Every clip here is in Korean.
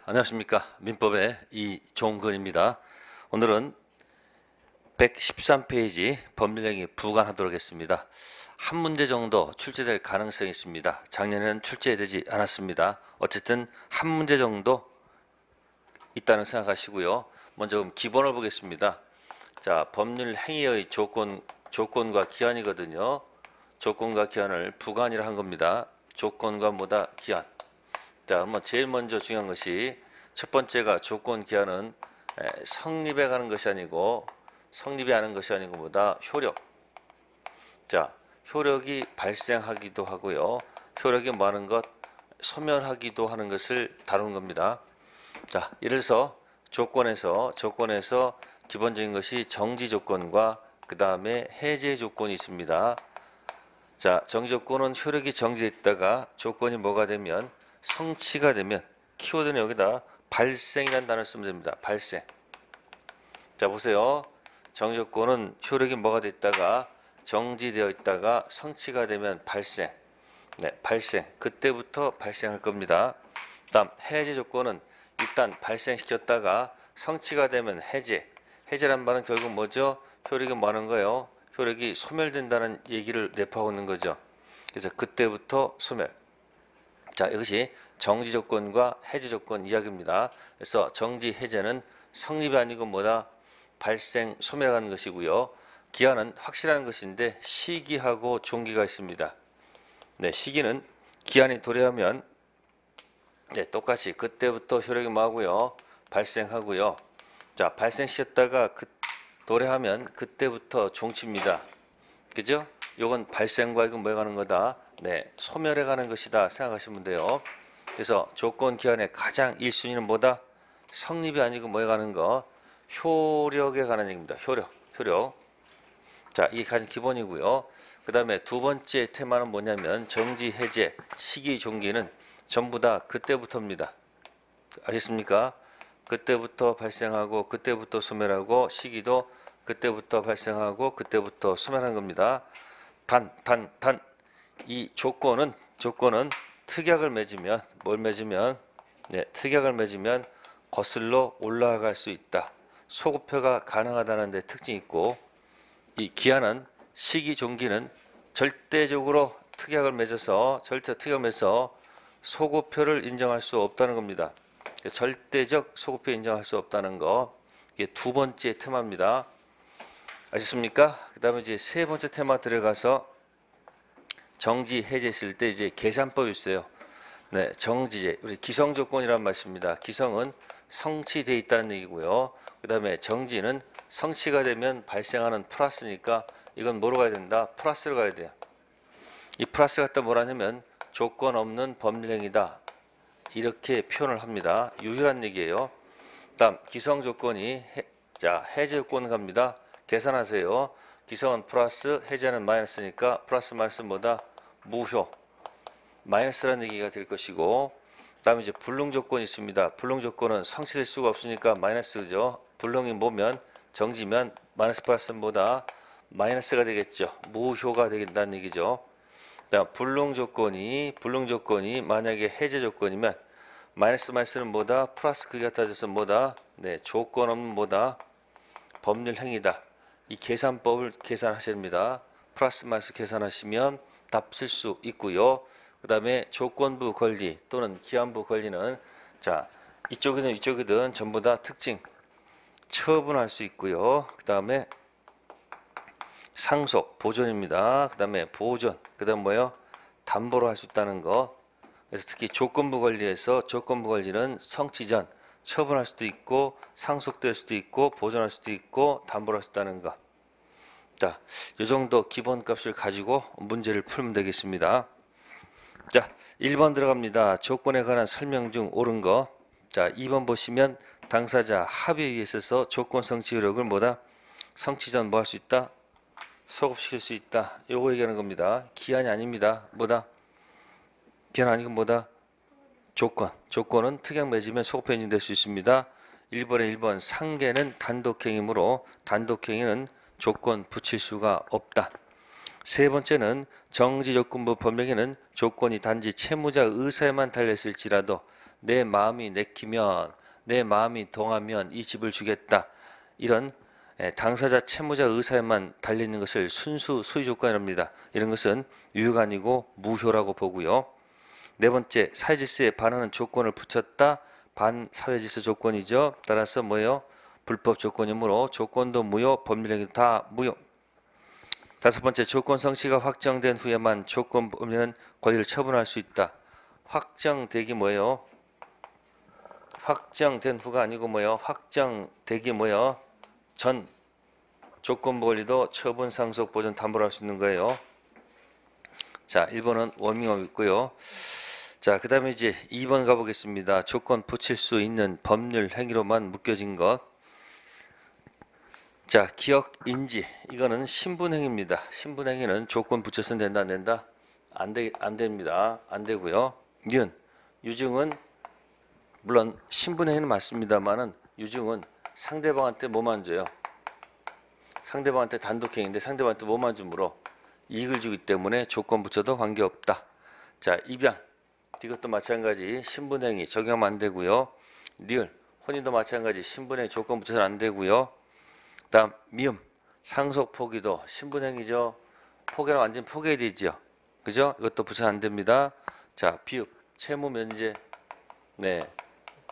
안녕하십니까. 민법의 이종근입니다. 오늘은 113페이지 법률행위 부관하도록 하겠습니다. 한 문제 정도 출제될 가능성이 있습니다. 작년에는 출제되지 않았습니다. 어쨌든 한 문제 정도 있다는 생각하시고요. 먼저 그럼 기본을 보겠습니다. 자, 법률행위의 조건과 기한이거든요. 조건과 기한을 부관이라 한 겁니다. 조건과 뭐다? 기한. 자, 제일 먼저 중요한 것이 첫 번째가 조건 기한은 성립에 가는 것이 아니고 뭐다? 효력. 자, 효력이 발생하기도 하고요. 효력이 뭐 하는 것? 소멸하기도 하는 것을 다루는 겁니다. 자, 예를 들어서 조건에서 기본적인 것이 정지 조건과 그 다음에 해제 조건이 있습니다. 자, 정지 조건은 효력이 정지됐다가 조건이 뭐가 되면 성취가 되면 키워드는 여기다 발생이라는 단어를 쓰면 됩니다. 발생. 자, 보세요. 정지 조건은 효력이 뭐가 됐다가 정지되어 있다가 성취가 되면 발생. 네, 발생. 그때부터 발생할 겁니다. 다음 해제 조건은 일단 발생시켰다가 성취가 되면 해제. 해제란 말은 결국 뭐죠? 효력이 뭐 하는 거예요? 효력이 소멸된다는 얘기를 내포하고 있는 거죠. 그래서 그때부터 소멸. 자, 이것이 정지 조건과 해제 조건 이야기입니다. 그래서 정지 해제는 성립이 아니고 뭐다? 발생 소멸하는 것이고요. 기한은 확실한 것인데 시기하고 종기가 있습니다. 네, 시기는 기한이 도래하면 똑같이 그때부터 효력이 뭐하고요? 발생하고요. 자, 발생시켰다가 도래하면 그때부터 종치입니다. 그죠? 요건 발생과 이건 뭐에 가는 거다? 네, 소멸해 가는 것이다 생각하시면 돼요. 그래서 조건 기한의 가장 1순위는 뭐다? 성립이 아니고 뭐에 가는 거? 효력에 가는 얘기입니다. 효력. 자, 이게 가장 기본이고요. 그 다음에 두 번째 테마는 뭐냐면 정지, 해제, 시기, 종기는 전부 다 그때부터입니다. 아셨습니까? 그때부터 발생하고 그때부터 소멸하고 시기도 그때부터 발생하고 그때부터 소멸한 겁니다. 이 조건은 특약을 맺으면 특약을 맺으면 거슬러 올라갈 수 있다. 소급표가 가능하다는 데 특징이 있고, 이 기한은 시기 종기는 절대적으로 특약을 맺어서 소급표를 인정할 수 없다는 겁니다. 절대적 소급표 인정할 수 없다는 거, 이게 두 번째 테마입니다. 아셨습니까? 그 다음에 이제 세 번째 테마 들어가서 정지 해제했을 때 이제 계산법이 있어요. 네, 정지제. 우리 기성 조건이란 말씀입니다. 기성은 성취되어 있다는 얘기고요. 그 다음에 정지는 성취가 되면 발생하는 플러스니까 이건 뭐로 가야 된다? 플러스로 가야 돼요. 이 플러스 갖다 뭐라냐면 조건 없는 법률행위다. 이렇게 표현을 합니다. 유일한 얘기예요. 다음 기성 조건이 해제 조건 갑니다. 계산하세요. 기성은 플러스, 해제는 마이너스니까 플러스 마이너스 뭐다? 무효. 마이너스라는 얘기가 될 것이고, 다음에 이제 불능 조건이 있습니다. 불능 조건은 성취될 수가 없으니까 마이너스죠. 불능이 뭐면 정지면 마이너스 플러스는 뭐다? 마이너스가 되겠죠. 무효가 되겠다는 얘기죠. 다음 불능 조건이 만약에 해제 조건이면 마이너스는 뭐다? 플러스 크기가 따져서 뭐다? 네, 조건 없는 뭐다? 법률 행위다. 이 계산법을 계산하셔야 됩니다. 플러스 마이너스 계산하시면 답 쓸 수 있고요. 그 다음에 조건부 권리 또는 기한부 권리는 자, 이쪽이든 전부 다 특징 처분할 수 있고요. 그 다음에 상속 보존입니다. 그 다음에 보존, 그 다음 뭐예요? 담보로 할 수 있다는 거. 그래서 특히 조건부 권리에서 조건부 권리는 성취 전 처분할 수도 있고 상속될 수도 있고 보존할 수도 있고 담보로 할 수 있다는 거. 자, 이 정도 기본값을 가지고 문제를 풀면 되겠습니다. 자, 1번 들어갑니다. 조건에 관한 설명 중 옳은 거. 자, 2번 보시면 당사자 합의에 있어서 조건 성취 효력을 뭐다? 성취 전 뭐 할 수 있다? 소급시킬 수 있다. 요거 얘기하는 겁니다. 기한이 아닙니다. 뭐다? 기한 아니고 뭐다? 조건은 특약 맺으면 소급표 인정될 수 있습니다. 1번에 1번 상계는 단독행위이므로 단독행위는 조건 붙일 수가 없다. 세 번째는 정지조건부 법령에는 조건이 단지 채무자 의사에만 달려있을지라도 내 마음이 내키면, 내 마음이 동하면 이 집을 주겠다. 이런 당사자 채무자 의사에만 달리는 것을 순수 소유 조건이랍니다. 이런 것은 유효가 아니고 무효라고 보고요. 네 번째, 사회질서에 반하는 조건을 붙였다. 반사회질서 조건이죠. 따라서 뭐예요? 불법 조건이므로 조건도 무효, 법률행위도 다 무효. 다섯 번째, 조건 성취가 확정된 후에만 조건 범죄는 권리를 처분할 수 있다. 확정되기 뭐예요? 확정된 후가 아니고 뭐예요? 확정되기 뭐예요? 전 조건부 권리도 처분 상속 보전 담보로 할 수 있는 거예요. 자, 1번은 워밍업 있고요. 자, 그 다음에 이제 2번 가보겠습니다. 조건 붙일 수 있는 법률 행위로만 묶여진 것. 자, 기억, 인지. 이거는 신분행위입니다. 신분행위는 조건 붙여서는 된다, 안 된다? 안 됩니다. 안 되고요. 니은, 유증은 물론 신분행위는 맞습니다만은 유증은 상대방한테 뭐만 줘요? 상대방한테 단독행위인데 상대방한테 뭐만 주므로 이익을 주기 때문에 조건 붙여도 관계없다. 자, 입양. 이것도 마찬가지 신분행위 적용하면 안 되고요. 니을, 혼인도 마찬가지 신분행위 조건 붙여서는 안 되고요. 다음 미음, 상속 포기도 신분행위죠. 포기는 완전 포기해야 되죠. 그죠? 이것도 붙여서 안 됩니다. 자, 비읍, 채무 면제. 네,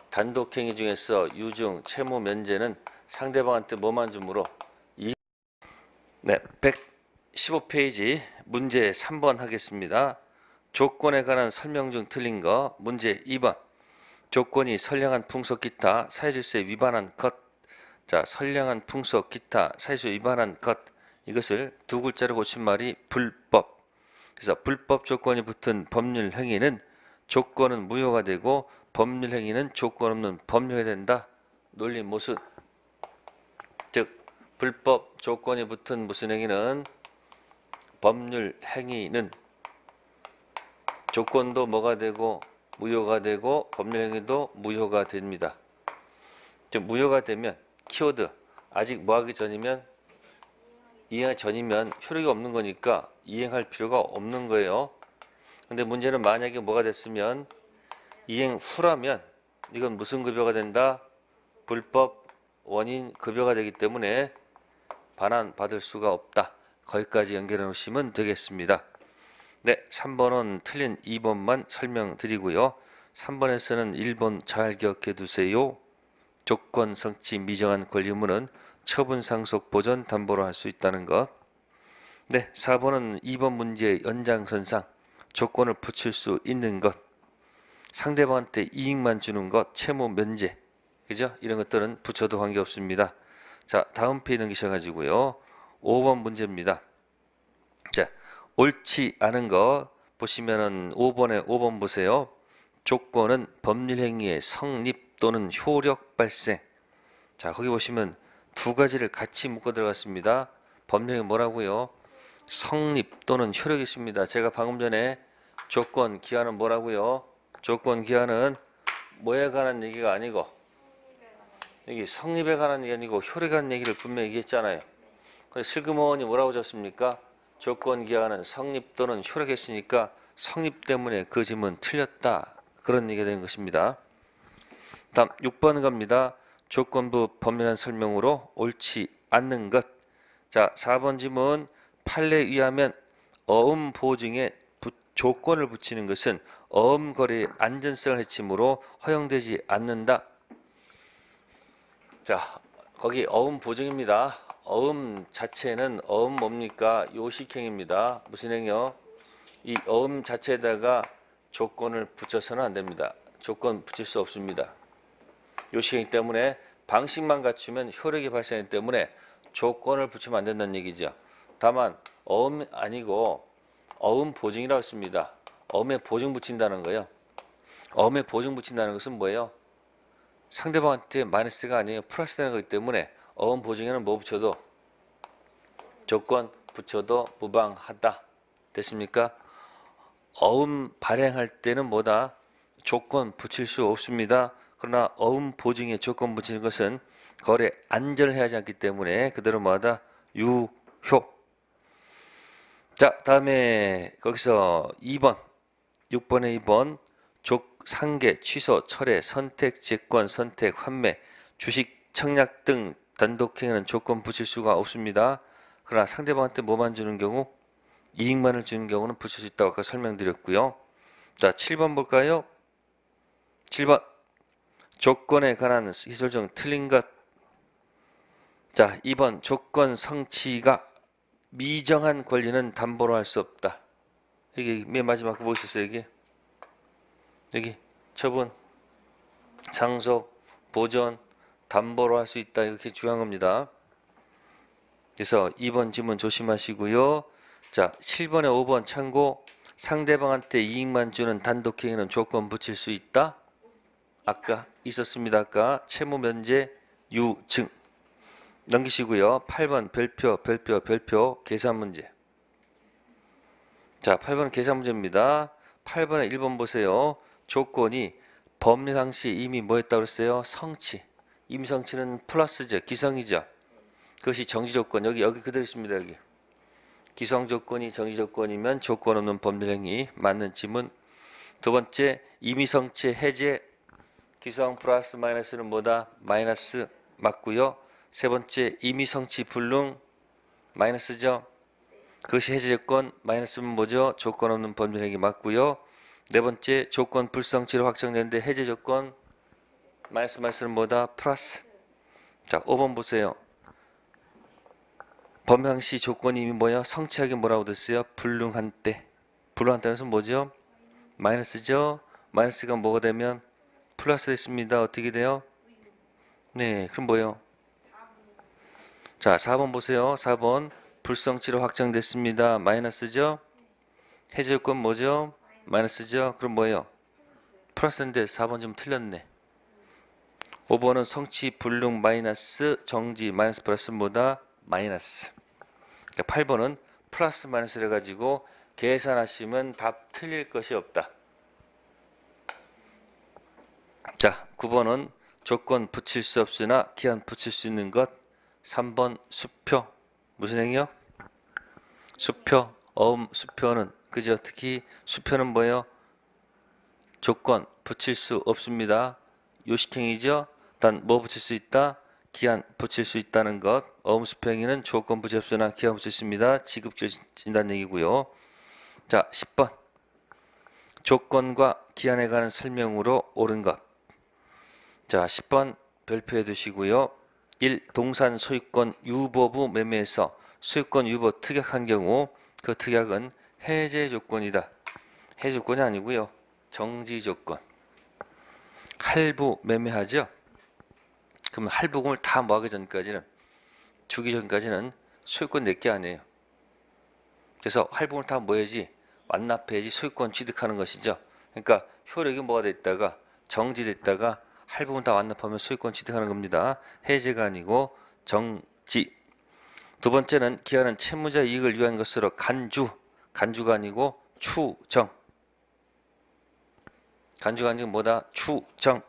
단독행위 중에서 유증, 채무 면제는 상대방한테 뭐만 주므로 네, 115페이지 문제 3번 하겠습니다. 조건에 관한 설명 중 틀린 거. 문제 2번. 조건이 선량한 풍속 기타 사회질서에 위반한 것. 자, 선량한 풍속 기타 사회질서에 위반한 것. 이것을 두 글자로 고친 말이 불법. 그래서 불법 조건이 붙은 법률 행위는 조건은 무효가 되고 법률 행위는 조건 없는 법률이 된다. 논리 모순. 즉 불법 조건이 붙은 무슨 행위는 법률 행위는 조건도 뭐가 되고 무효가 되고 법률 행위도 무효가 됩니다. 즉 무효가 되면 키워드 아직 뭐하기 전이면 이행하기 전이면 효력이 없는 거니까 이행할 필요가 없는 거예요. 근데 문제는 만약에 뭐가 됐으면 이행 후라면 이건 무슨 급여가 된다? 불법 원인 급여가 되기 때문에 반환받을 수가 없다. 거기까지 연결해 놓으시면 되겠습니다. 네, 3번은 틀린 2번만 설명드리고요. 3번에서는 1번 잘 기억해 두세요. 조건 성취 미정한 권리 의무는 처분 상속 보전 담보로 할 수 있다는 것. 네, 4번은 2번 문제의 연장선상 조건을 붙일 수 있는 것. 상대방한테 이익만 주는 것, 채무 면제. 그죠? 이런 것들은 붙여도 관계없습니다. 자, 다음 페이지 넘기셔가지고요. 5번 문제입니다. 자, 옳지 않은 거 보시면은 5번 보세요. 조건은 법률 행위의 성립 또는 효력 발생. 자, 거기 보시면 두 가지를 같이 묶어 들어갔습니다. 법률 행위 뭐라고요? 성립 또는 효력이 있습니다. 제가 방금 전에 조건 기한은 뭐라고요? 조건 기한은 뭐에 관한 얘기가 아니고 여기 성립에 관한 얘기 아니고 효력에 관한 얘기를 분명히 얘기했잖아요. 그래서 슬그머니 뭐라고 줬습니까? 조건 기한은 성립 또는 효력했으니까 성립 때문에 그 질문 틀렸다. 그런 얘기가 되는 것입니다. 다음 6번 갑니다. 조건부 법률안 설명으로 옳지 않는 것. 자, 4번 질문 판례에 의하면 어음 보증에 조건을 붙이는 것은 어음 거래의 안전성을 해치므로 허용되지 않는다. 자, 거기 어음 보증입니다. 어음 자체는 어음 뭡니까? 요식행입니다. 무슨 행위요? 이 어음 자체에다가 조건을 붙여서는 안 됩니다. 조건 붙일 수 없습니다. 요식행위 때문에 방식만 갖추면 효력이 발생하기 때문에 조건을 붙이면 안 된다는 얘기죠. 다만 어음 아니고 어음 보증이라고 했습니다. 어음에 보증 붙인다는 거예요. 어음에 보증 붙인다는 것은 뭐예요? 상대방한테 마이너스가 아니에요. 플러스 되는 거기 때문에 어음 보증에는 뭐 붙여도 조건 붙여도 무방하다. 됐습니까? 어음 발행할 때는 뭐다? 조건 붙일 수 없습니다. 그러나 어음 보증에 조건 붙이는 것은 거래 안전을 해하지 않기 때문에 그대로 뭐하다? 유효. 자, 다음에 거기서 2번 6번에 2번 상계, 취소, 철회, 선택, 재권, 선택, 환매, 주식, 청약 등 단독행위는 조건 붙일 수가 없습니다. 그러나 상대방한테 뭐만 주는 경우? 이익만을 주는 경우는 붙일 수 있다고 아까 설명드렸고요. 자, 7번 볼까요? 7번. 조건에 관한 기술 중 틀린 것. 자, 2번. 조건 성취가 미정한 권리는 담보로 할 수 없다. 여기 맨 마지막 뭐 있었어요? 여기 처분, 상속, 보존, 담보로 할 수 있다. 이렇게 중요한 겁니다. 그래서 2번 지문 조심하시고요. 자, 7번에 5번 참고. 상대방한테 이익만 주는 단독행위는 조건 붙일 수 있다. 아까 있었습니다. 아까 채무 면제 유증 넘기시고요. 8번 별표 계산 문제. 자, 8번 계산 문제입니다. 8번에 1번 보세요. 조건이 법률상시 이미 뭐 했다고 그랬어요? 성취. 이미 성취는 플러스죠. 기성이죠. 그것이 정지조건. 여기 그대로 있습니다. 여기. 기성조건이 정지조건이면 조건 없는 법률행위. 맞는 지문. 두 번째, 이미 성취 해제. 기성 플러스 마이너스는 뭐다? 마이너스. 맞고요. 세 번째, 이미 성취 불능. 마이너스죠. 그것이 해제 조건. 마이너스는 뭐죠? 조건 없는 법률행위. 맞고요. 네 번째, 조건 불성취로 확정되는데 해제 조건. 마이너스는 뭐다? 플러스. 자, 5번 보세요. 법상시 조건이 이미 뭐야? 성취하기 뭐라고 됐어요? 불능한 때. 불능한 때는 뭐죠? 마이너스죠. 마이너스가 뭐가 되면 플러스 됐습니다. 어떻게 돼요? 네, 그럼 뭐예요? 자, 4번 보세요. 4번 불성취로 확정됐습니다. 마이너스죠. 해제 조건 뭐죠? 마이너스죠. 그럼 뭐예요? 플러스인데 4번 좀 틀렸네. 5번은 성취 불능 마이너스 정지 마이너스 플러스는 뭐다? 마이너스. 그러니까 8번은 플러스 마이너스를 가지고 계산하시면 답 틀릴 것이 없다. 자, 9번은 조건 붙일 수 없으나 기한 붙일 수 있는 것. 3번 수표. 무슨 행위요? 수표. 수표는 그죠? 특히 수표는 뭐예요? 조건 붙일 수 없습니다. 요식행위죠. 단 뭐 붙일 수 있다? 기한 붙일 수 있다는 것. 수표행위는 조건 붙일 수 없으나 기한 붙일 수 있습니다. 지급진단 얘기고요. 자, 10번. 조건과 기한에 관한 설명으로 옳은 것. 자, 10번 별표해 두시고요. 1. 동산 소유권 유보부 매매에서 소유권 유보 특약한 경우 그 특약은 해제 조건이다. 해제 조건이 아니고요. 정지 조건. 할부 매매하죠. 그러면 할부금을 다 모아기 전까지는 주기 전까지는 소유권 내게 아니에요. 그래서 할부금을 다 모아야지 완납해야지 소유권 취득하는 것이죠. 그러니까 효력이 뭐가 됐다가 정지됐다가 할부금 다 완납하면 소유권 취득하는 겁니다. 해제가 아니고 정지. 두 번째는 기한은 채무자 이익을 위한 것으로 간주가 아니고 추정. 간주가 아니고 뭐다? 추정.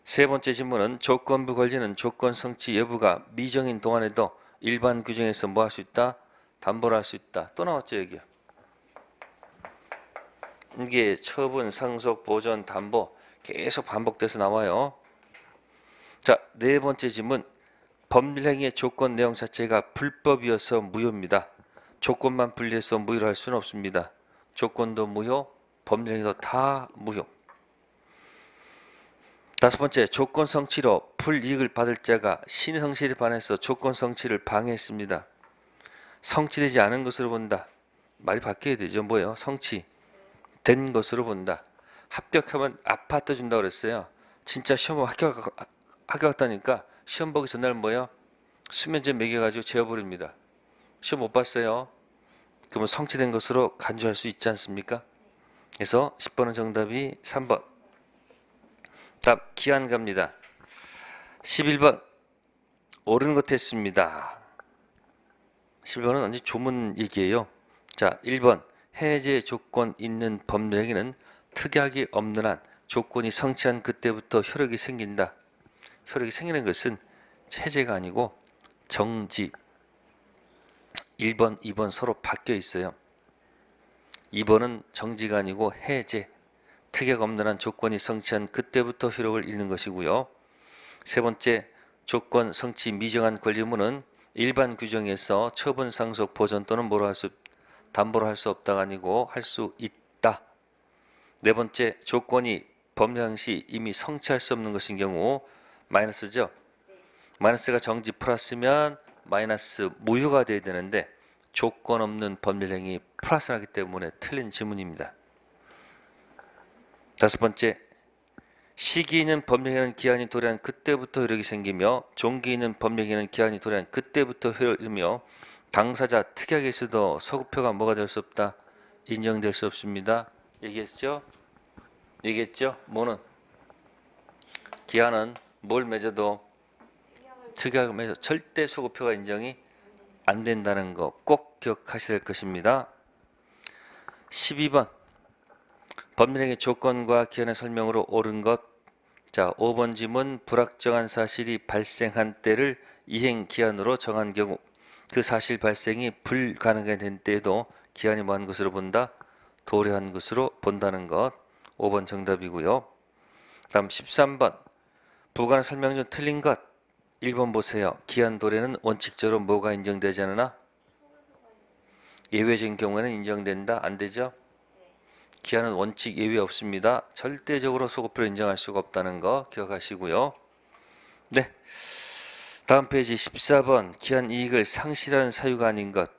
세 번째 질문은 조건부 권리는 조건 성취 여부가 미정인 동안에도 일반 규정에서 뭐 할 수 있다? 담보를 할 수 있다. 또 나왔죠 여기. 이게 처분, 상속, 보존, 담보 계속 반복돼서 나와요. 자, 네 번째 질문. 법률행위의 조건 내용 자체가 불법이어서 무효입니다. 조건만 분리해서 무효로 할 수는 없습니다. 조건도 무효, 법률행위도 다 무효. 다섯 번째, 조건 성취로 불이익을 받을 자가 신의 성실에 반해서 조건 성취를 방해했습니다. 성취되지 않은 것으로 본다. 말이 바뀌어야 되죠. 뭐예요? 성취된 것으로 본다. 합격하면 아파트 준다고 그랬어요. 진짜 시험 합격 갔다니까 시험 보기 전날 뭐예요? 수면제 먹여가지고 재워버립니다. 시험 못 봤어요. 그러면 성취된 것으로 간주할 수 있지 않습니까? 그래서 10번은 정답이 3번. 답 기한 갑니다. 11번 옳은 것 했습니다. 11번은 완전 조문 얘기예요. 자, 1번 해제 조건 있는 법률행위는 특약이 없는 한 조건이 성취한 그때부터 효력이 생긴다. 효력이 생기는 것은 해제가 아니고 정지. 1번, 2번 서로 바뀌어 있어요. 2번은 정지가 아니고 해제. 특약 없는 한 조건이 성취한 그때부터 효력을 잃는 것이고요. 세 번째, 조건 성취 미정한 권리무는 일반 규정에서 처분 상속 보전 또는 담보로 할 수 없다가 아니고 할 수 있다. 네 번째, 조건이 법령 시 이미 성취할 수 없는 것인 경우 마이너스죠. 마이너스가 정지 플러스면 마이너스 무효가 돼야 되는데 조건 없는 법률행위 플러스하기 때문에 틀린 지문입니다. 다섯 번째, 시기 있는 법령에는 기한이 도래한 그때부터 효력이 생기며 종기 있는 법령에는 기한이 도래한 그때부터 효력을 잃으며 당사자 특약에 있어도 소급표가 뭐가 될 수 없다? 인정될 수 없습니다. 얘기했죠? 뭐는? 기한은 뭘 맺어도 특약을 맺어 절대 소급표가 인정이 안 된다는 거 꼭 기억하셔야 될 것입니다. 12번 법률행위 조건과 기한의 설명으로 옳은 것. 자, 5번 지문 불확정한 사실이 발생한 때를 이행 기한으로 정한 경우 그 사실 발생이 불가능하게 된 때에도 기한이 뭐한 것으로 본다? 도래한 것으로 본다는 것. 5번 정답이고요. 다음 13번 부관 설명 중 틀린 것. 1번 보세요. 기한 도래는 원칙적으로 뭐가 인정되지 않으나? 예외적인 경우에는 인정된다. 안 되죠? 기한은 원칙 예외 없습니다. 절대적으로 소급표를 인정할 수가 없다는 거 기억하시고요. 네. 다음 페이지 14번 기한 이익을 상실하는 사유가 아닌 것.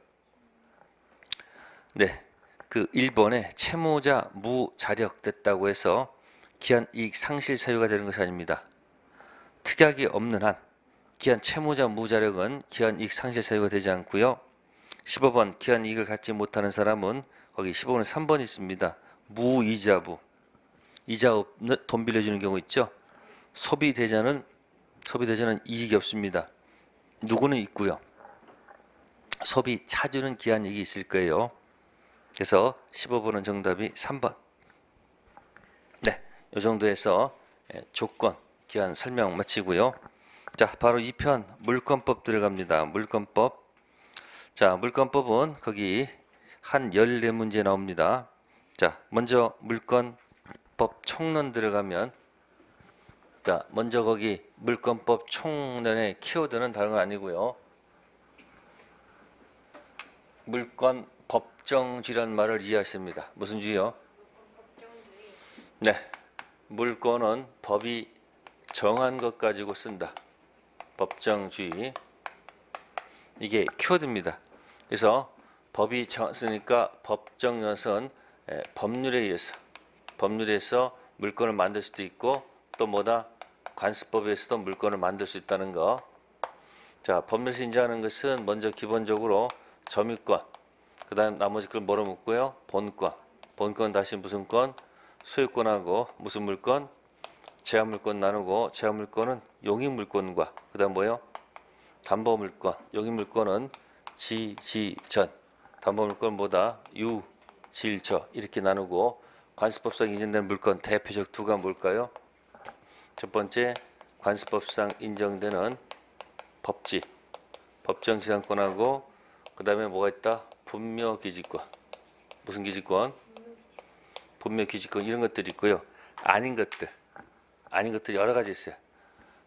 네. 그 1번에 채무자 무자력됐다고 해서 기한 이익 상실 사유가 되는 것이 아닙니다. 특약이 없는 한 기한 채무자 무자력은 기한 이익 상실 사유가 되지 않고요. 15번 기한 이익을 갖지 못하는 사람은 거기 15번에 3번 있습니다. 무이자부. 이자 없는 돈 빌려주는 경우 있죠. 소비대자는 이익이 없습니다. 누구는 있고요. 소비 차주는 기한 이익이 있을 거예요. 그래서 15번은 정답이 3번. 네, 이 정도에서 조건, 기한 설명 마치고요. 자, 바로 2편 물권법 들어갑니다. 물권법. 자, 물권법은 거기 한 14문제 나옵니다. 자, 먼저 물권법 총론 들어가면 자, 먼저 거기 물권법 총론의 키워드는 다른 건 아니고요. 물권 법정주의란 말을 이해하십니다. 무슨 주의요? 네, 물권은 법이 정한 것 가지고 쓴다. 법정주의. 이게 키워드입니다. 그래서 법이 쓰니까 법정연은 법률에 의해서 물권을 만들 수도 있고 또 뭐다? 관습법에 의해서도 물권을 만들 수 있다는 거. 자, 법률에서 인정하는 것은 먼저 기본적으로 점유권, 그 다음 나머지 걸 뭐로 묶고요? 본권. 본권 다시 무슨 권? 소유권하고 무슨 물권? 제한물권 나누고 제한물권은 용익물권과 그 다음 뭐요? 담보물권. 용익물권은 지전, 담보물권 뭐다? 유, 질, 저 이렇게 나누고 관습법상 인정된 물권 대표적 두가 뭘까요? 첫 번째 관습법상 인정되는 법지, 법정지상권하고 그 다음에 뭐가 있다? 분묘기지권. 무슨 기지권? 분묘기지권 이런 것들이 있고요. 아닌 것들 여러 가지 있어요.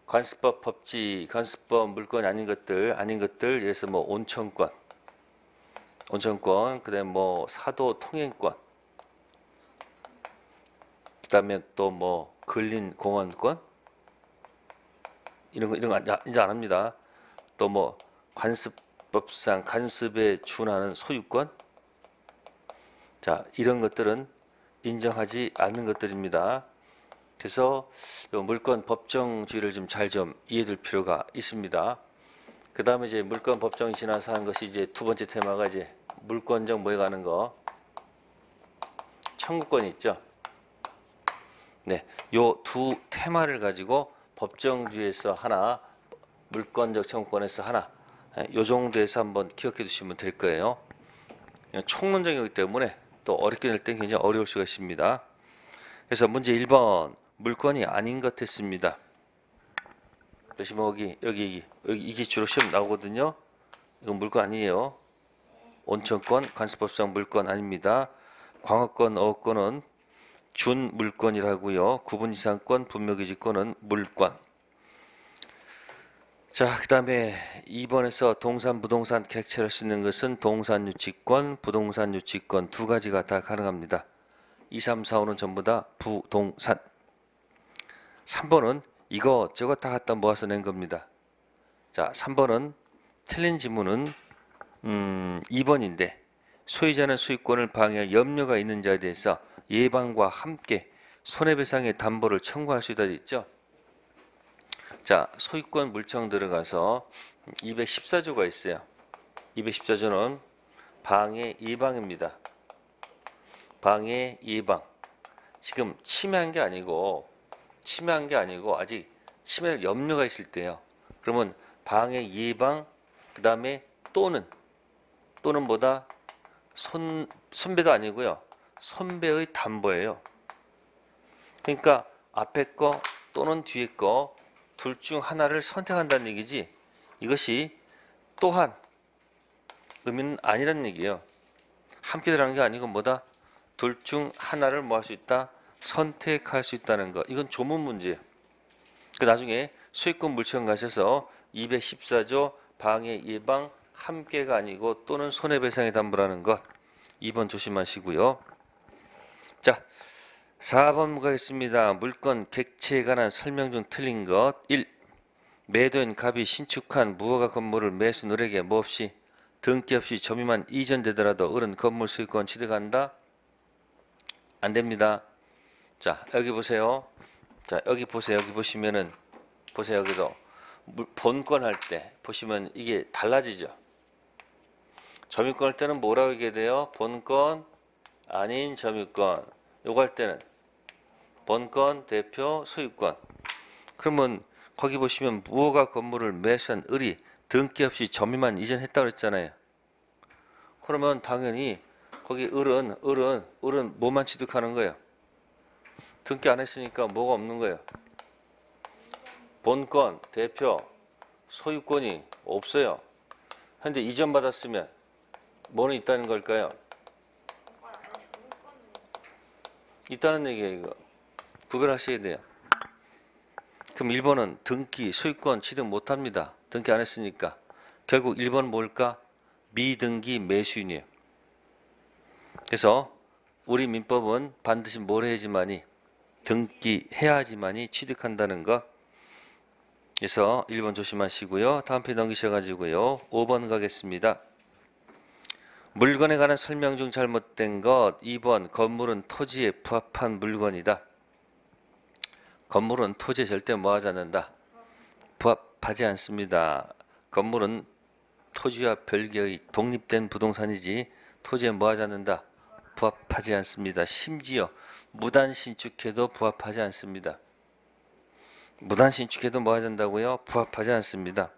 관습법 법지, 관습법 물건이 아닌 것들, 예를 들어서 뭐 온천권, 그다음에 뭐 사도 통행권, 그다음에 또 뭐 근린 공원권 이런 거 이제 안 합니다. 또 뭐 관습법상 관습에 준하는 소유권, 자 이런 것들은 인정하지 않는 것들입니다. 그래서 물권 법정주의를 좀 잘 이해될 필요가 있습니다. 그 다음에 이제 물권 법정이 지나서 하는 것이 이제 두 번째 테마가 이제 물권적 뭐에 가는 거, 청구권이 있죠. 네, 요 두 테마를 가지고 법정주의에서 하나, 물권적 청구권에서 하나, 요 정도에서 한번 기억해 두시면 될 거예요. 총론적이기 때문에 또 어렵게 낼 땐 굉장히 어려울 수가 있습니다. 그래서 문제 1번 물권이 아닌 것 했습니다. 다시 뭐 여기 이게 주로 시험 나오거든요. 이건 물권 아니에요. 온천권 관습법상 물권 아닙니다. 광어권, 어업권은 준물권이라고요. 구분 이상권, 분묘기지권은 물권. 자, 그 다음에 2번에서 동산, 부동산 객체를 할 수 있는 것은 동산 유치권, 부동산 유치권 두 가지가 다 가능합니다. 2, 3, 4, 5는 전부 다 부동산. 3번은 이것저것 다 갖다 모아서 낸 겁니다. 자, 3번은 틀린 지문은 2번인데 소유자는 소유권을 방해할 염려가 있는 자에 대해서 예방과 함께 손해배상의 담보를 청구할 수 있다 했죠. 자, 소유권 물청 들어가서 214조가 있어요. 214조는 방해 예방입니다. 방해 예방. 지금 침해한 게 아니고 아직 침해할 염려가 있을 때요. 그러면 방해 예방 그 다음에 또는 뭐다? 선배도 아니고요. 선배의 담보예요. 그러니까 앞에 거 또는 뒤에 거 둘 중 하나를 선택한다는 얘기지 이것이 또한 의미는 아니라는 얘기예요. 함께 들어가는 게 아니고 뭐다? 둘 중 하나를 뭐 할 수 있다? 선택할 수 있다는 거. 이건 조문 문제예요. 그 나중에 소유권 물청 가셔서 214조 방해 예방 함께가 아니고 또는 손해배상의 담보라는 것 2번 조심하시고요. 자, 4번 가겠습니다. 물건 객체에 관한 설명 중 틀린 것 1. 매도인 갑이 신축한 무허가 건물을 매수 을에게 몹시 등기 없이 점유만 이전되더라도 을은 건물 소유권 취득한다? 안 됩니다. 자, 여기 보세요. 자, 여기 보세요. 여기 보시면은 보세요. 여기도 본권 할 때 보시면 이게 달라지죠. 점유권 할 때는 뭐라고 얘기해야 돼요? 본권 아닌 점유권. 요거 할 때는 본권 대표 소유권. 그러면 거기 보시면 무허가 건물을 매수한 을이 등기 없이 점유만 이전했다고 그랬잖아요. 그러면 당연히 거기 을은 뭐만 취득하는 거예요? 등기 안 했으니까 뭐가 없는 거예요? 본권, 대표, 소유권이 없어요. 근데 이전 받았으면 뭐는 있다는 걸까요? 있다는 얘기예요. 이거 구별하셔야 돼요. 그럼 1번은 등기, 소유권 취득 못합니다. 등기 안 했으니까. 결국 1번 뭘까? 미등기 매수인이에요. 그래서 우리 민법은 반드시 뭘 해야지만이 등기해야지만이 취득한다는 것. 그래서 1번 조심하시고요. 다음 페이지 넘기셔가지고요. 5번 가겠습니다. 물건에 관한 설명 중 잘못된 것 2번 건물은 토지에 부합한 물건이다. 건물은 토지에 절대 뭐하지 않는다. 부합하지 않습니다. 건물은 토지와 별개의 독립된 부동산이지 토지에 뭐하지 않는다. 부합하지 않습니다. 심지어 무단 신축해도 부합하지 않습니다. 무단 신축해도 뭐하지 않는다고요? 부합하지 않습니다.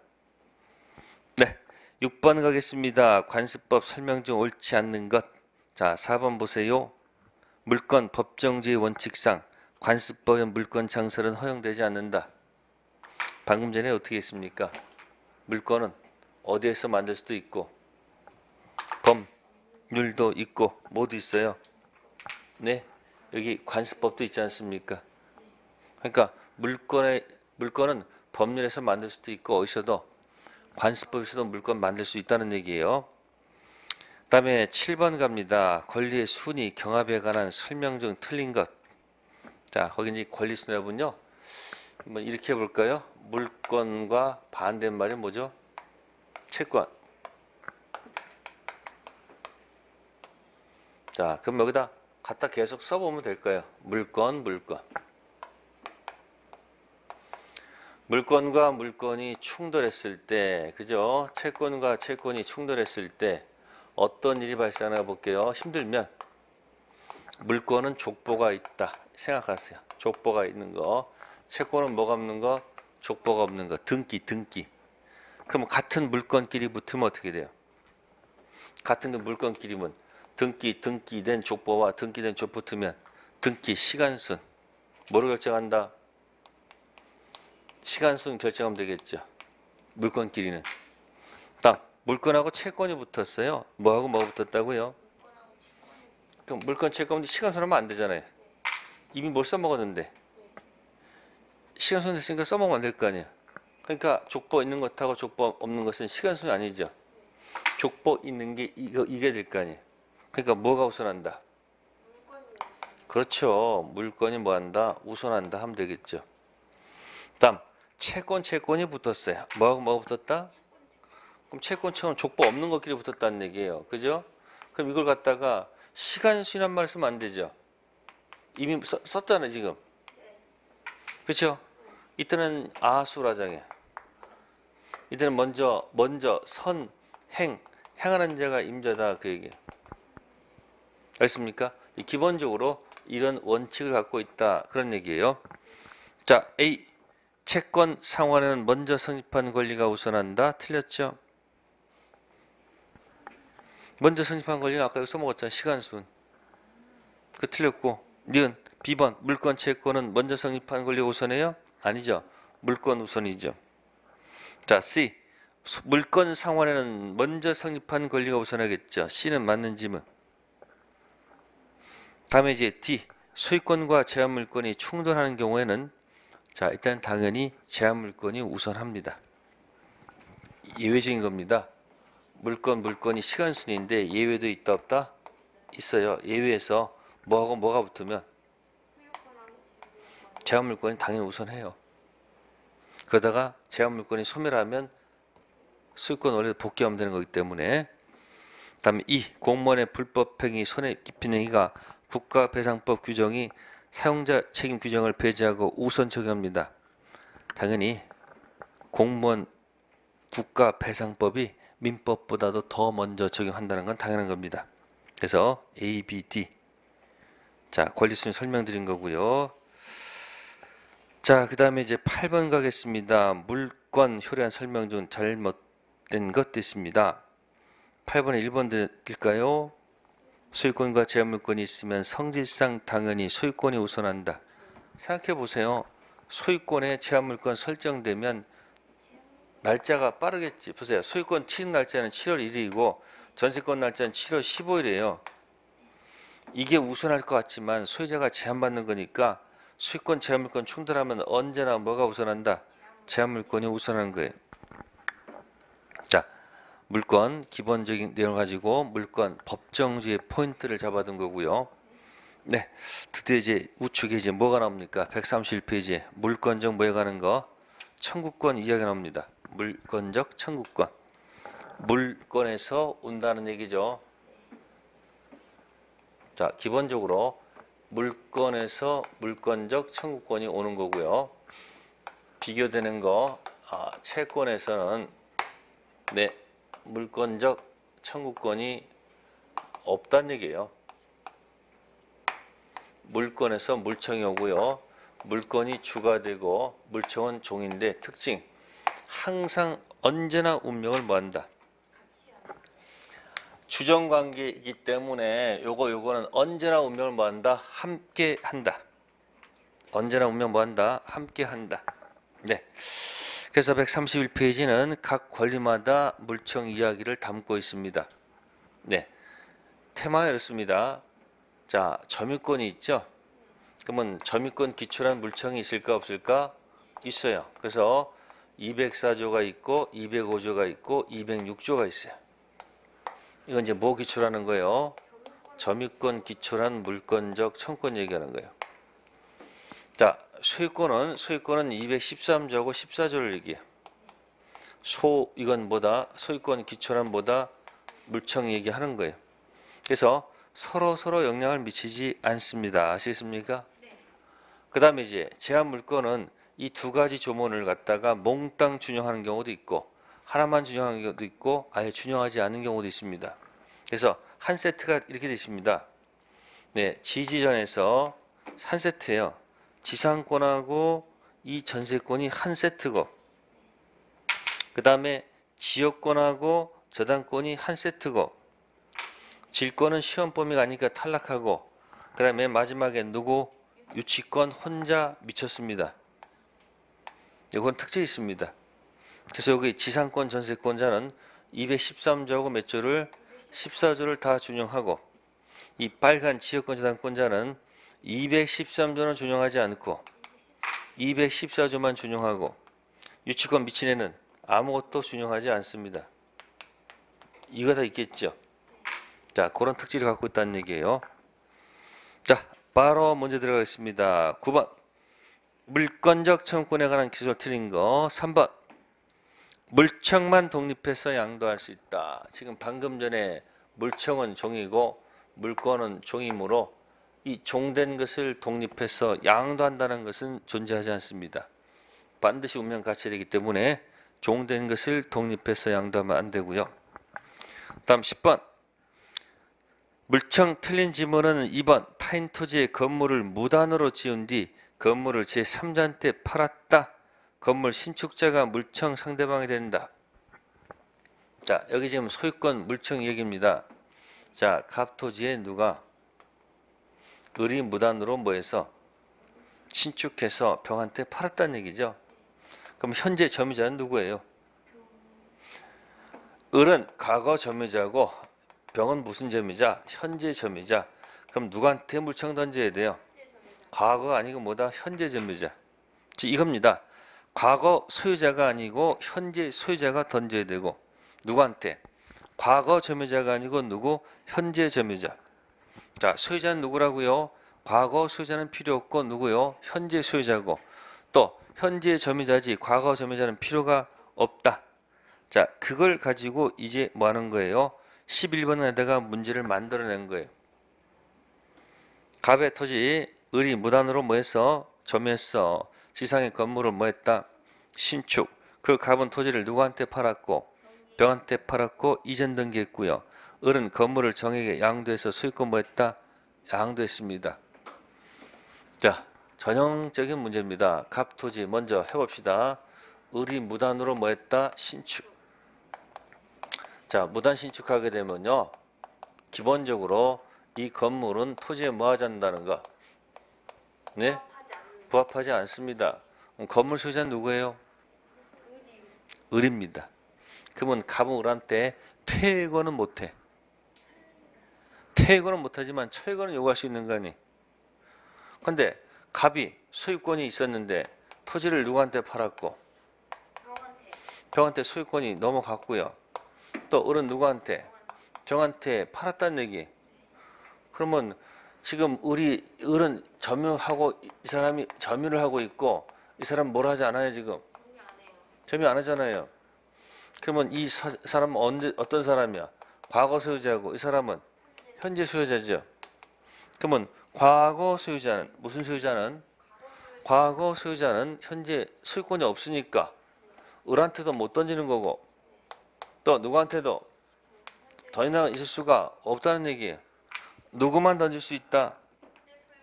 네, 6번 가겠습니다. 관습법 설명 중 옳지 않는 것. 자, 4번 보세요. 물건 법정지의 원칙상 관습법의 물건 창설은 허용되지 않는다. 방금 전에 어떻게 했습니까? 물건은 어디에서 만들 수도 있고 법률도 있고 모두 있어요. 네, 여기 관습법도 있지 않습니까? 그러니까 물건은 법률에서 만들 수도 있고 어디서도 관습법에서도 물건 만들 수 있다는 얘기예요. 그 다음에 7번 갑니다. 권리의 순위 경합에 관한 설명 중 틀린 것. 자, 거기 이제 권리순위라군요. 한번 이렇게 해볼까요? 물권과 반대말이 뭐죠? 채권. 자, 그럼 여기다 갖다 계속 써보면 될까요? 물권. 물권과 물권이 충돌했을 때, 그죠? 채권과 채권이 충돌했을 때 어떤 일이 발생하나 볼게요. 힘들면 물권은 족보가 있다. 생각하세요. 족보가 있는 거. 채권은 뭐가 없는 거? 족보가 없는 거. 등기. 그러면 같은 물건끼리 붙으면 어떻게 돼요? 같은 그 물건끼리면 등기된 족보와 등기된 족보 붙으면 등기 시간순 뭐를 결정한다? 시간순 결정하면 되겠죠. 물건끼리는. 다음 물건하고 채권이 붙었어요. 뭐하고 뭐가 붙었다고요? 그럼 물건 채권 시간순 하면 안 되잖아요. 이미 뭘 써먹었는데 시간순 됐으니까 써먹으면 안 될 거 아니야. 그러니까 족보 있는 것하고 족보 없는 것은 시간순 아니죠. 족보 있는 게 이게 될 거 아니에요. 그러니까 뭐가 우선한다? 그렇죠. 물건이 뭐한다? 우선한다 하면 되겠죠. 다음 채권이 붙었어요. 뭐하고 뭐가 붙었다? 그럼 채권처럼 족보 없는 것끼리 붙었다는 얘기예요. 그죠? 그럼 이걸 갖다가 시간순이란 말 쓰면 안 되죠. 이미 썼잖아요 지금. 그렇죠? 이때는 아수라장에. 이때는 먼저 행하는 자가 임자다 그 얘기예요. 알겠습니까? 기본적으로 이런 원칙을 갖고 있다 그런 얘기예요. 자, A 채권 상환에는 먼저 성립한 권리가 우선한다. 틀렸죠? 먼저 성립한 권리는 아까 여기 써먹었잖아요. 시간순. 그 틀렸고. 니은 B번 물건 채권은 먼저 성립한 권리가 우선해요? 아니죠. 물건 우선이죠. 자, C 물건 상환에는 먼저 성립한 권리가 우선하겠죠. C는 맞는 지문. 다음에 이제 D 소유권과 제한 물건이 충돌하는 경우에는 자 일단 당연히 제한 물건이 우선합니다. 예외적인 겁니다. 물건이 시간순위인데 예외도 있다 없다? 있어요. 예외에서 뭐하고 뭐가 붙으면 제한 물건이 당연히 우선해요. 그러다가 제한 물건이 소멸하면 소유권 원래 복귀하면 되는 거기 때문에. 다음에 2. 공무원의 불법행위 손해 끼치는 행위가 국가배상법 규정이 사용자 책임 규정을 배제하고 우선 적용합니다. 당연히 공무원 국가배상법이 민법보다도 더 먼저 적용한다는 건 당연한 겁니다. 그래서 A, B, D. 자, 권리순위 설명드린 거고요. 자, 그 다음에 이제 8번 가겠습니다. 물권 효력한 설명 중 잘못된 것 됐습니다. 8번에 1번 드릴까요? 소유권과 제한물권이 있으면 성질상 당연히 소유권이 우선한다. 생각해 보세요. 소유권에 제한물권 설정되면 날짜가 빠르겠지. 보세요. 소유권 취득 날짜는 7월 1일이고 전세권 날짜는 7월 15일이에요. 이게 우선할 것 같지만 소유자가 제한받는 거니까 소유권 제한물권 충돌하면 언제나 뭐가 우선한다? 제한물권이 우선하는 거예요. 자, 물권 기본적인 내용을 가지고 물권 법정주의 포인트를 잡아둔 거고요. 네, 드디어 이제 우측에 이제 뭐가 나옵니까? 131페이지에 물권적 뭐에 가는 거? 청구권 이야기가 나옵니다. 물권적 청구권. 물권에서 온다는 얘기죠. 자, 기본적으로 물권에서 물권적 청구권이 오는 거고요. 비교되는 거, 채권에서는 네, 물권적 청구권이 없다는 얘기예요. 물권에서 물청이 오고요. 물권이 주가 되고 물청은 종인데 특징 항상 언제나 운명을 뭐한다? 주정관계이기 때문에 요거는 언제나 운명을 뭐한다? 함께 한다. 언제나 운명 뭐한다? 함께 한다. 네. 그래서 131페이지는 각 권리마다 물청 이야기를 담고 있습니다. 네. 테마는 이렇습니다. 자, 점유권이 있죠? 그러면 점유권 기초란 물청이 있을까 없을까? 있어요. 그래서 204조가 있고 205조가 있고 206조가 있어요. 이건 이제 뭐 기초라는 거예요? 점유권 기초란 물권적 청구권 얘기하는 거예요. 자, 소유권은 213조하고 14조를 얘기해요. 이건 뭐다? 소유권 기초란 뭐다? 물청 얘기하는 거예요. 그래서 서로 영향을 미치지 않습니다. 아시겠습니까? 네. 그 다음에 이제 제한 물권은 이 두 가지 조문을 갖다가 몽땅 준용하는 경우도 있고 하나만 준용하는 경우도 있고 아예 준용하지 않는 경우도 있습니다. 그래서 한 세트가 이렇게 되어 있습니다. 네, 지지전에서 한 세트예요. 지상권하고 이 전세권이 한 세트고 그 다음에 지역권하고 저당권이 한 세트고 질권은 시험 범위가 아니니까 탈락하고 그 다음에 마지막에 누구? 유치권 혼자 미쳤습니다. 이건 특징이 있습니다. 그래서 여기 지상권 전세권자는 213조하고 몇 조를 14조를 다 준용하고 이 빨간 지역권 저당권자는 213조는 준용하지 않고 214조만 준용하고 유치권 미친 애는 아무것도 준용하지 않습니다. 이거 다 있겠죠. 자, 그런 특질을 갖고 있다는 얘기예요. 자, 바로 문제 들어가겠습니다. 9번 물권적 청구권에 관한 기술 틀린 거. 3번 물청만 독립해서 양도할 수 있다. 지금 방금 전에 물청은 종이고 물권은 종이므로 이 종된 것을 독립해서 양도한다는 것은 존재하지 않습니다. 반드시 운명 같이 되기 때문에 종된 것을 독립해서 양도하면 안 되고요. 다음 10번 물청 틀린 지문은 2번 타인 토지의 건물을 무단으로 지은 뒤 건물을 제3자한테 팔았다. 건물 신축자가 물청 상대방이 된다. 자, 여기 지금 소유권 물청 얘기입니다. 자, 갑토지에 누가 을이 무단으로 뭐해서 신축해서 병한테 팔았다는 얘기죠. 그럼 현재 점유자는 누구예요? 을은 과거 점유자고 병은 무슨 점유자? 현재 점유자. 그럼 누구한테 물청 던져야 돼요? 과거가 아니고 뭐다? 현재 점유자. 이겁니다. 과거 소유자가 아니고 현재 소유자가 던져야 되고 누구한테? 과거 점유자가 아니고 누구? 현재 점유자. 자, 소유자는 누구라고요? 과거 소유자는 필요 없고 누구요? 현재 소유자고 또 현재 점유자지 과거 점유자는 필요가 없다. 자, 그걸 가지고 이제 뭐 하는 거예요? 11번에다가 문제를 만들어낸 거예요. 갑의 토지 을이 무단으로 뭐했어? 점유했어. 지상의 건물을 뭐했다? 신축. 그 갑은 토지를 누구한테 팔았고 병한테 팔았고 이전 등기했고요. 을은 건물을 정에게 양도해서 소유권 뭐했다? 양도했습니다. 자, 전형적인 문제입니다. 갑 토지 먼저 해봅시다. 을이 무단으로 뭐했다? 신축. 자, 무단 신축하게 되면요, 기본적으로 이 건물은 토지에 뭐 하지 않는다는 거? 네? 부합하지 않습니다. 건물 소유자는 누구예요? 을입니다. 그러면 갑은 을한테 퇴거는 못해. 퇴거는 못하지만 철거는 요구할 수 있는 거 아니? 근데 갑이 소유권이 있었는데 토지를 누구한테 팔았고 병한테 소유권이 넘어갔고요. 또 을은 누구한테? 정한테 팔았다는 얘기. 그러면 지금 을은 점유하고 이 사람이 점유를 하고 있고 이 사람 뭘 하지 않아요 지금? 점유 안 하잖아요. 그러면 이 사람은 어떤 사람이야? 과거 소유자고 이 사람은 현재 소유자죠. 그러면 과거 소유자는 무슨 소유자는? 과거 소유자는 현재 소유권이 없으니까 을한테도 못 던지는 거고 또 누구한테도 더 이상 있을 수가 없다는 얘기예요. 누구만 던질 수 있다?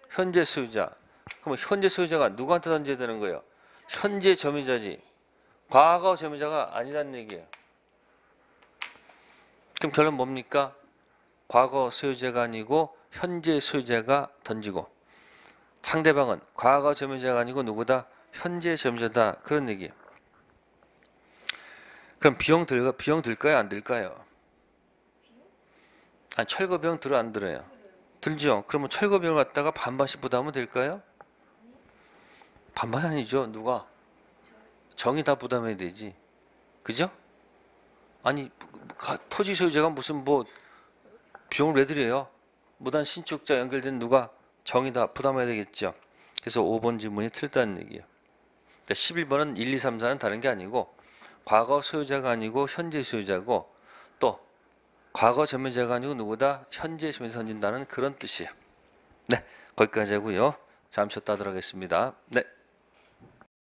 현재 소유자. 그럼 현재 소유자가 누구한테 던져야 되는 거예요? 현재 점유자지. 과거 점유자가 아니라는 얘기예요. 그럼 결론 뭡니까? 과거 소유자가 아니고 현재 소유자가 던지고 상대방은 과거 점유자가 아니고 누구다? 현재 점유자다. 그런 얘기예요. 그럼 비용 들까요? 안 들까요? 아니, 철거 비용 들어 안 들어요? 들죠. 그러면 철거 비용을 갖다가 반반씩 부담하면 될까요? 반반 아니죠. 누가? 정이 다 부담해야 되지. 그죠? 아니, 토지 소유자가 무슨 뭐 비용을 왜 드려요? 무단 신축자 연결된 누가? 정이 다 부담해야 되겠죠. 그래서 5번 질문이 틀렸다는 얘기예요. 11번은 1, 2, 3, 4는 다른 게 아니고 과거 소유자가 아니고 현재 소유자고 또 과거 점유자가 아니고 누구다? 현재 점유자 던진다는 그런 뜻이에요. 네, 거기까지 하고요. 잠시 쉬었다 하도록 하겠습니다. 네.